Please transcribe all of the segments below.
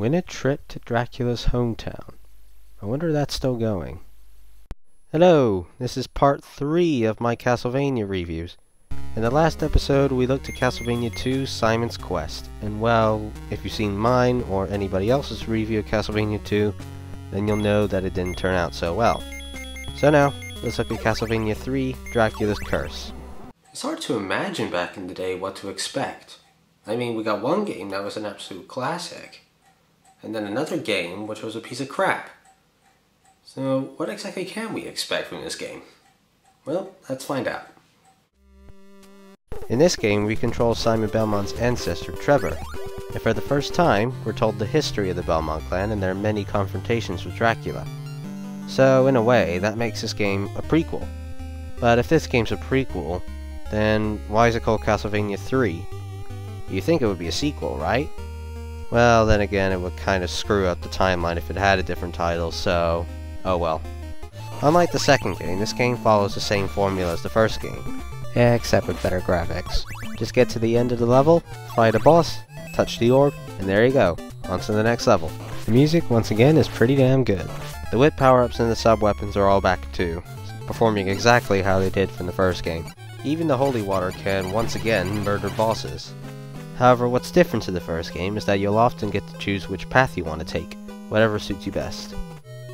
Win a trip to Dracula's hometown. I wonder if that's still going. Hello, this is part 3 of my Castlevania reviews. In the last episode, we looked at Castlevania 2, Simon's Quest. And well, if you've seen mine or anybody else's review of Castlevania 2, then you'll know that it didn't turn out so well. So now, let's look at Castlevania 3, Dracula's Curse. It's hard to imagine back in the day what to expect. I mean, we got one game that was an absolute classic, and then another game which was a piece of crap. So, what exactly can we expect from this game? Well, let's find out. In this game, we control Simon Belmont's ancestor, Trevor, and for the first time, we're told the history of the Belmont clan and their many confrontations with Dracula. So, in a way, that makes this game a prequel. But if this game's a prequel, then why is it called Castlevania 3? You'd think it would be a sequel, right? Well, then again, it would kind of screw up the timeline if it had a different title, so oh well. Unlike the second game, this game follows the same formula as the first game, except with better graphics. Just get to the end of the level, fight a boss, touch the orb, and there you go, on to the next level. The music, once again, is pretty damn good. The whip power-ups and the sub-weapons are all back too, performing exactly how they did from the first game. Even the holy water can, once again, murder bosses. However, what's different to the first game is that you'll often get to choose which path you want to take, whatever suits you best.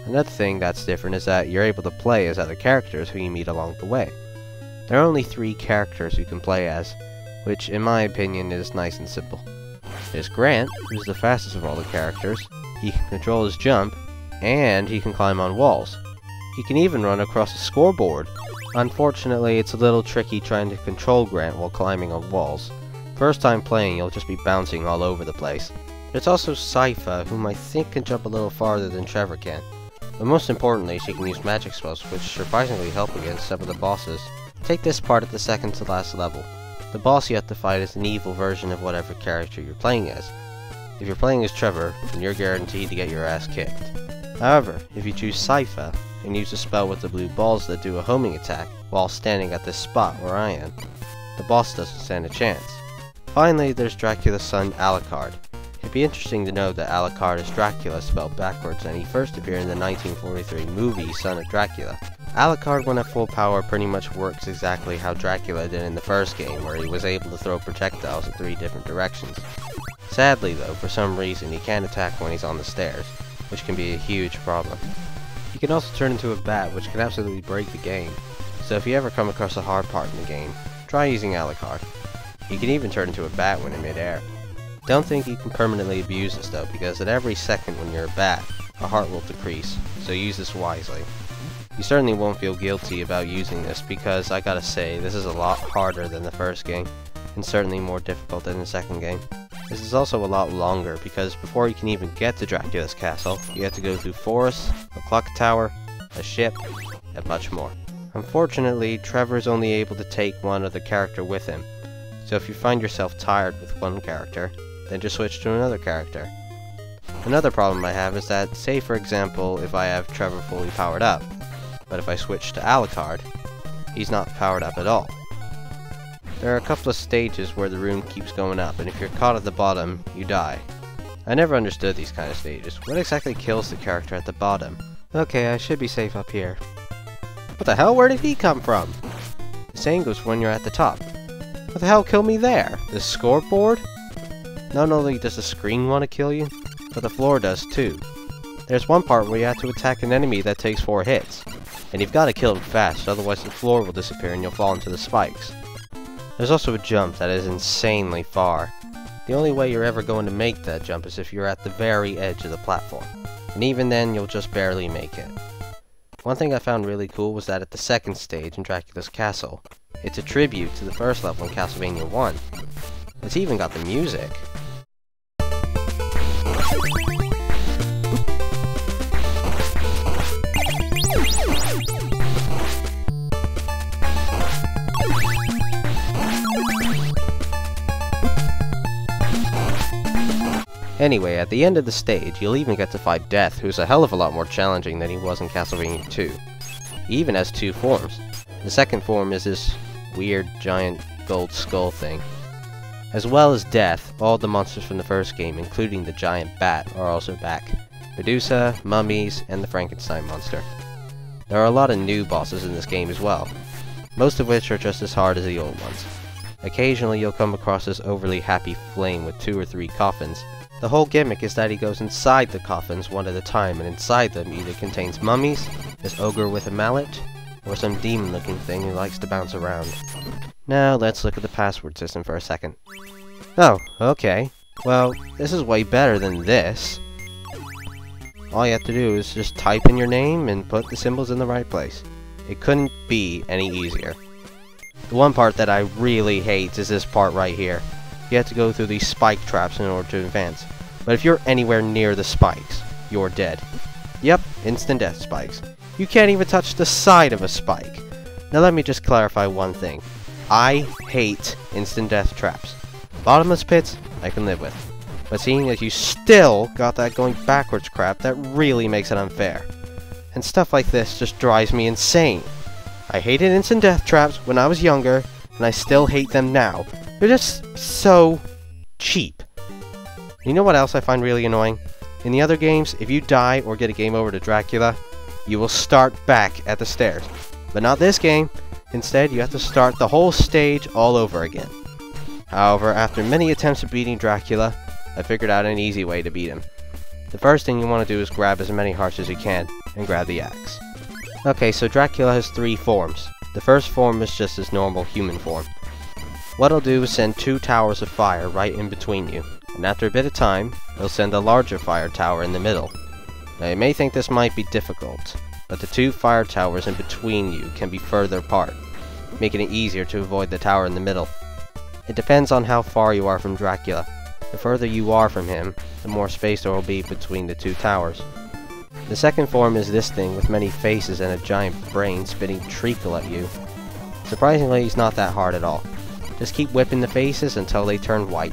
Another thing that's different is that you're able to play as other characters who you meet along the way. There are only 3 characters you can play as, which in my opinion is nice and simple. There's Grant, who's the fastest of all the characters. He can control his jump, and he can climb on walls. He can even run across a scoreboard. Unfortunately, it's a little tricky trying to control Grant while climbing on walls. First time playing, you'll just be bouncing all over the place. There's also Sypha, whom I think can jump a little farther than Trevor can. But most importantly, she can use magic spells, which surprisingly help against some of the bosses. Take this part at the second to last level. The boss you have to fight is an evil version of whatever character you're playing as. If you're playing as Trevor, then you're guaranteed to get your ass kicked. However, if you choose Sypha, and use a spell with the blue balls that do a homing attack, while standing at this spot where I am, the boss doesn't stand a chance. Finally, there's Dracula's son, Alucard. It'd be interesting to know that Alucard is Dracula spelled backwards, and he first appeared in the 1943 movie Son of Dracula. Alucard, when at full power, pretty much works exactly how Dracula did in the first game, where he was able to throw projectiles in 3 different directions. Sadly though, for some reason, he can't attack when he's on the stairs, which can be a huge problem. He can also turn into a bat, which can absolutely break the game. So if you ever come across a hard part in the game, try using Alucard. He can even turn into a bat when in midair. Don't think you can permanently abuse this though, because at every second when you're a bat, a heart will decrease, so use this wisely. You certainly won't feel guilty about using this, because I gotta say, this is a lot harder than the first game, and certainly more difficult than the second game. This is also a lot longer, because before you can even get to Dracula's castle, you have to go through forests, a clock tower, a ship, and much more. Unfortunately, Trevor is only able to take one other character with him, so if you find yourself tired with one character, then just switch to another character. Another problem I have is that, say for example, if I have Trevor fully powered up, but if I switch to Alucard, he's not powered up at all. There are a couple of stages where the rune keeps going up, and if you're caught at the bottom, you die. I never understood these kind of stages. What exactly kills the character at the bottom? Okay, I should be safe up here. What the hell? Where did he come from? The saying goes when you're at the top. What the hell killed me there? The scoreboard? Not only does the screen want to kill you, but the floor does too. There's one part where you have to attack an enemy that takes 4 hits, and you've got to kill him fast, otherwise the floor will disappear and you'll fall into the spikes. There's also a jump that is insanely far. The only way you're ever going to make that jump is if you're at the very edge of the platform, and even then you'll just barely make it. One thing I found really cool was that at the second stage in Dracula's castle, it's a tribute to the first level in Castlevania 1. It's even got the music. Anyway, at the end of the stage, you'll even get to fight Death, who's a hell of a lot more challenging than he was in Castlevania 2. He even has 2 forms. The second form is this weird giant gold skull thing. As well as Death, all the monsters from the first game, including the giant bat, are also back. Medusa, mummies, and the Frankenstein monster. There are a lot of new bosses in this game as well, most of which are just as hard as the old ones. Occasionally you'll come across this overly happy flame with 2 or 3 coffins. The whole gimmick is that he goes inside the coffins one at a time, and inside them either contains mummies, this ogre with a mallet, or some demon-looking thing who likes to bounce around. Now let's look at the password system for a second. Oh, okay. Well, this is way better than this. All you have to do is just type in your name and put the symbols in the right place. It couldn't be any easier. The one part that I really hate is this part right here. You have to go through these spike traps in order to advance. But if you're anywhere near the spikes, you're dead. Yep, instant death spikes. You can't even touch the side of a spike. Now let me just clarify one thing. I hate instant death traps. Bottomless pits, I can live with. But seeing as you still got that going backwards crap, that really makes it unfair. And stuff like this just drives me insane. I hated instant death traps when I was younger, and I still hate them now. They're just so cheap. You know what else I find really annoying? In the other games, if you die or get a game over to Dracula, you will start back at the stairs. But not this game. Instead, you have to start the whole stage all over again. However, after many attempts at beating Dracula, I figured out an easy way to beat him. The first thing you want to do is grab as many hearts as you can, and grab the axe. Okay, so Dracula has 3 forms. The first form is just his normal human form. What I'll do is send 2 towers of fire right in between you, and after a bit of time, I'll send a larger fire tower in the middle. Now you may think this might be difficult, but the 2 fire towers in between you can be further apart, making it easier to avoid the tower in the middle. It depends on how far you are from Dracula. The further you are from him, the more space there will be between the 2 towers. The second form is this thing with many faces and a giant brain spitting treacle at you. Surprisingly, he's not that hard at all. Just keep whipping the faces until they turn white.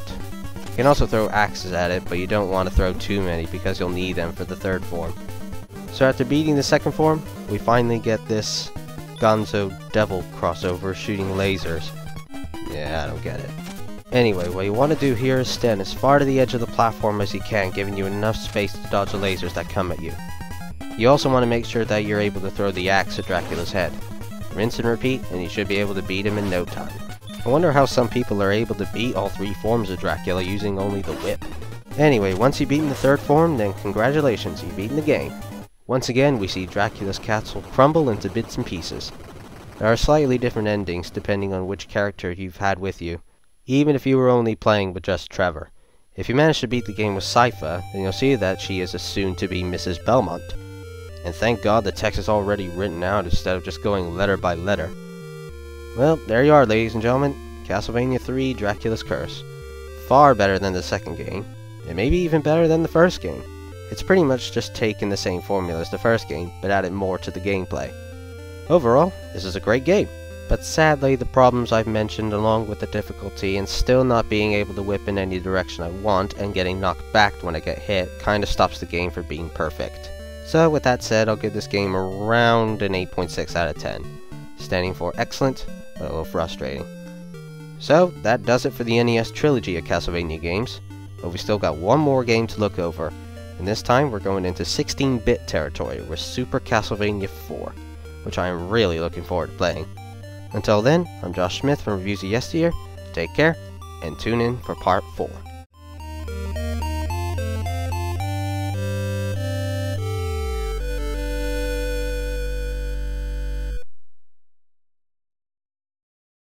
You can also throw axes at it, but you don't want to throw too many because you'll need them for the third form. So after beating the second form, we finally get this Gonzo Devil crossover shooting lasers. Yeah, I don't get it. Anyway, what you want to do here is stand as far to the edge of the platform as you can, giving you enough space to dodge the lasers that come at you. You also want to make sure that you're able to throw the axe at Dracula's head. Rinse and repeat, and you should be able to beat him in no time. I wonder how some people are able to beat all 3 forms of Dracula using only the whip. Anyway, once you've beaten the third form, then congratulations, you've beaten the game. Once again, we see Dracula's castle crumble into bits and pieces. There are slightly different endings depending on which character you've had with you, even if you were only playing with just Trevor. If you manage to beat the game with Sypha, then you'll see that she is a soon-to-be Mrs. Belmont. And thank God the text is already written out instead of just going letter by letter. Well, there you are, ladies and gentlemen. Castlevania 3 Dracula's Curse. Far better than the second game, and maybe even better than the first game. It's pretty much just taken the same formula as the first game, but added more to the gameplay. Overall, this is a great game, but sadly the problems I've mentioned along with the difficulty and still not being able to whip in any direction I want and getting knocked back when I get hit kinda stops the game from being perfect. So with that said, I'll give this game around an 8.6 out of 10, standing for excellent, but a little frustrating. So that does it for the NES trilogy of Castlevania games, but we still got one more game to look over, and this time we're going into 16-bit territory with Super Castlevania 4, which I am really looking forward to playing. Until then, I'm Josh Smith from Reviews of Yesteryear. Take care, and tune in for Part 4.